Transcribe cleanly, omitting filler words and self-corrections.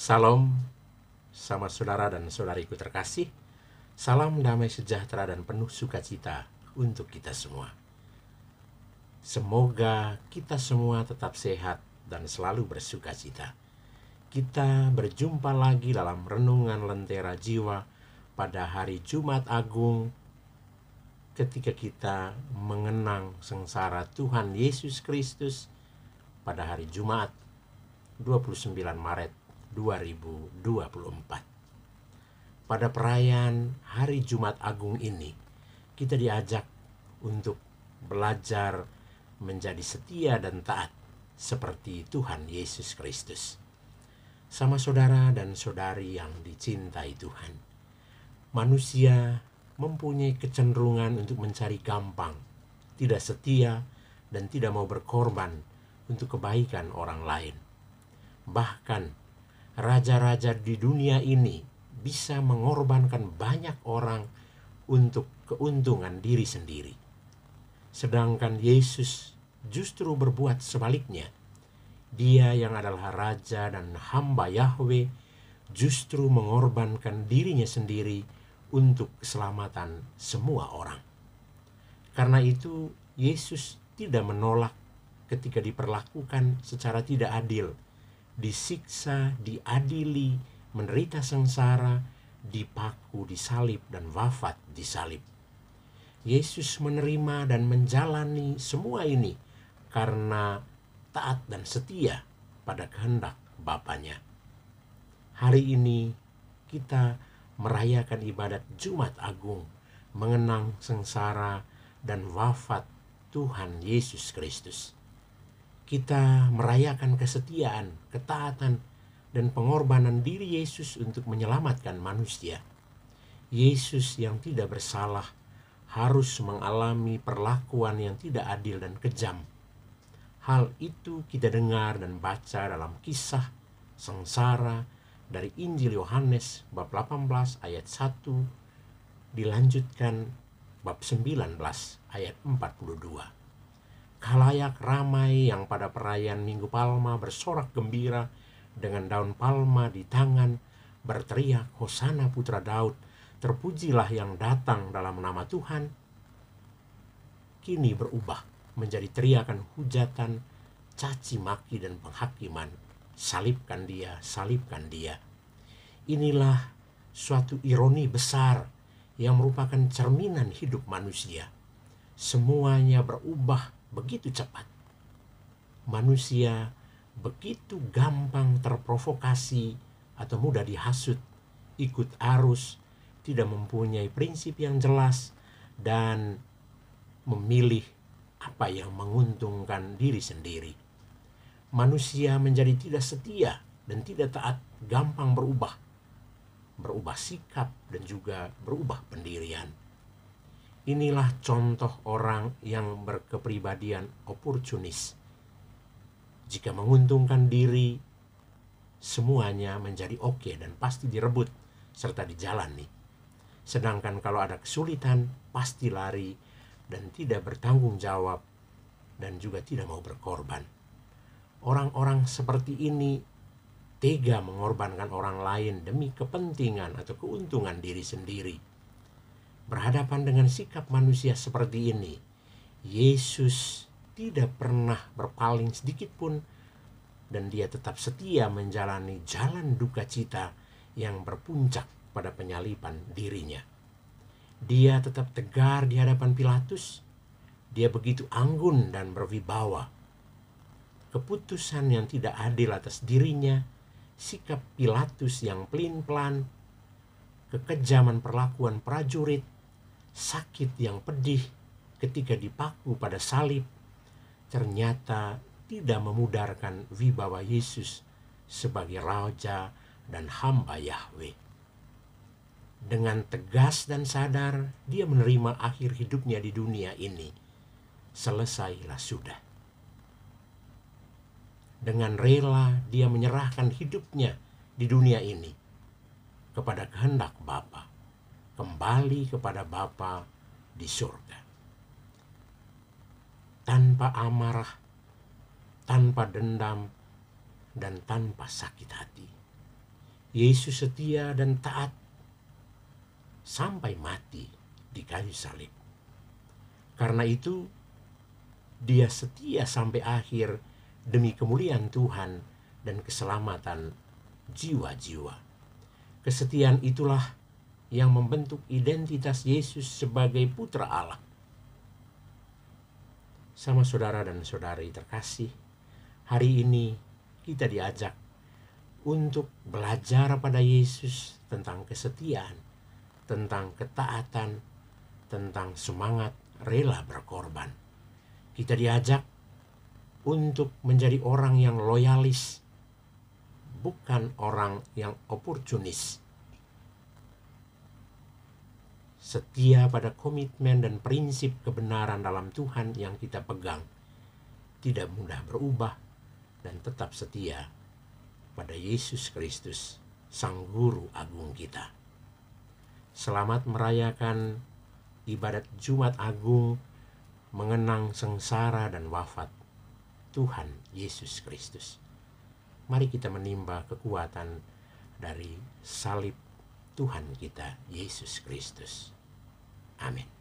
Salam sama saudara dan saudariku terkasih. Salam damai sejahtera dan penuh sukacita untuk kita semua. Semoga kita semua tetap sehat dan selalu bersukacita. Kita berjumpa lagi dalam renungan Lentera Jiwa pada hari Jumat Agung, ketika kita mengenang sengsara Tuhan Yesus Kristus pada hari Jumat 29 Maret 2024. Pada perayaan hari Jumat Agung ini, kita diajak untuk belajar menjadi setia dan taat seperti Tuhan Yesus Kristus. Sama saudara dan saudari yang dicintai Tuhan, manusia mempunyai kecenderungan untuk mencari gampang, tidak setia, dan tidak mau berkorban untuk kebaikan orang lain. Bahkan raja-raja di dunia ini bisa mengorbankan banyak orang untuk keuntungan diri sendiri. Sedangkan Yesus justru berbuat sebaliknya. Dia yang adalah raja dan hamba Yahweh justru mengorbankan dirinya sendiri untuk keselamatan semua orang. Karena itu Yesus tidak menolak ketika diperlakukan secara tidak adil, disiksa, diadili, menderita sengsara, dipaku, disalib, dan wafat disalib. Yesus menerima dan menjalani semua ini karena taat dan setia pada kehendak Bapanya. Hari ini kita merayakan ibadat Jumat Agung, mengenang sengsara dan wafat Tuhan Yesus Kristus. Kita merayakan kesetiaan, ketaatan, dan pengorbanan diri Yesus untuk menyelamatkan manusia. Yesus yang tidak bersalah harus mengalami perlakuan yang tidak adil dan kejam. Hal itu kita dengar dan baca dalam kisah sengsara dari Injil Yohanes bab 18 ayat 1 dilanjutkan bab 19 ayat 42. Khalayak ramai yang pada perayaan Minggu Palma bersorak gembira dengan daun palma di tangan, berteriak, "Hosana Putra Daud, terpujilah yang datang dalam nama Tuhan," kini berubah menjadi teriakan hujatan, caci maki, dan penghakiman. Salibkan dia, salibkan dia. Inilah suatu ironi besar yang merupakan cerminan hidup manusia. Semuanya berubah begitu cepat. Manusia begitu gampang terprovokasi atau mudah dihasut, ikut arus, tidak mempunyai prinsip yang jelas, dan memilih apa yang menguntungkan diri sendiri. Manusia menjadi tidak setia dan tidak taat, gampang berubah sikap dan juga berubah pendirian. Inilah contoh orang yang berkepribadian oportunis. Jika menguntungkan diri, semuanya menjadi oke dan pasti direbut serta dijalani. Sedangkan kalau ada kesulitan, pasti lari dan tidak bertanggung jawab dan juga tidak mau berkorban. Orang-orang seperti ini tega mengorbankan orang lain demi kepentingan atau keuntungan diri sendiri. Berhadapan dengan sikap manusia seperti ini, Yesus tidak pernah berpaling sedikit pun, dan dia tetap setia menjalani jalan duka cita yang berpuncak pada penyaliban dirinya. Dia tetap tegar di hadapan Pilatus. Dia begitu anggun dan berwibawa. Keputusan yang tidak adil atas dirinya, sikap Pilatus yang pelin-pelan, kekejaman perlakuan prajurit, sakit yang pedih ketika dipaku pada salib, ternyata tidak memudarkan wibawa Yesus sebagai raja dan hamba Yahweh. Dengan tegas dan sadar, dia menerima akhir hidupnya di dunia ini. Selesailah sudah. Dengan rela dia menyerahkan hidupnya di dunia ini kepada kehendak Bapa, kembali kepada Bapa di surga. Tanpa amarah, tanpa dendam, dan tanpa sakit hati. Yesus setia dan taat sampai mati di kayu salib. Karena itu, dia setia sampai akhir demi kemuliaan Tuhan dan keselamatan jiwa-jiwa. Kesetiaan itulah yang membentuk identitas Yesus sebagai putra Allah. Sama saudara dan saudari terkasih, hari ini kita diajak untuk belajar pada Yesus tentang kesetiaan, tentang ketaatan, tentang semangat rela berkorban. Kita diajak untuk menjadi orang yang loyalis, bukan orang yang oportunis. Setia pada komitmen dan prinsip kebenaran dalam Tuhan yang kita pegang, tidak mudah berubah, dan tetap setia pada Yesus Kristus, Sang Guru Agung kita. Selamat merayakan ibadat Jumat Agung, mengenang sengsara dan wafat Tuhan Yesus Kristus. Mari kita menimba kekuatan dari salib Tuhan kita Yesus Kristus. Amin.